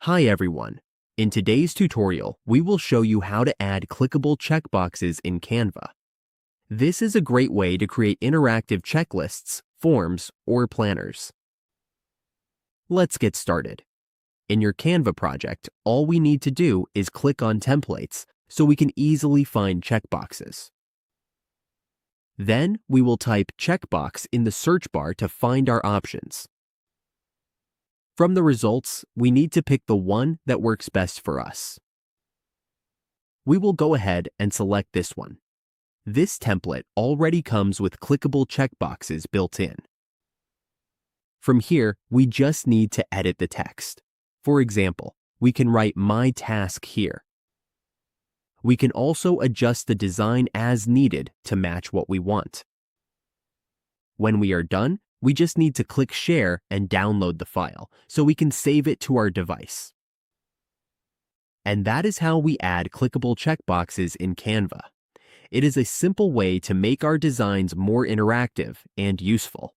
Hi everyone. In today's tutorial, we will show you how to add clickable checkboxes in Canva. This is a great way to create interactive checklists, forms, or planners. Let's get started. In your Canva project, all we need to do is click on Templates so we can easily find checkboxes. Then we will type checkbox in the search bar to find our options. From the results, we need to pick the one that works best for us. We will go ahead and select this one. This template already comes with clickable checkboxes built in. From here, we just need to edit the text. For example, we can write "My task" here. We can also adjust the design as needed to match what we want. When we are done, we just need to click Share and download the file so we can save it to our device. And that is how we add clickable checkboxes in Canva. It is a simple way to make our designs more interactive and useful.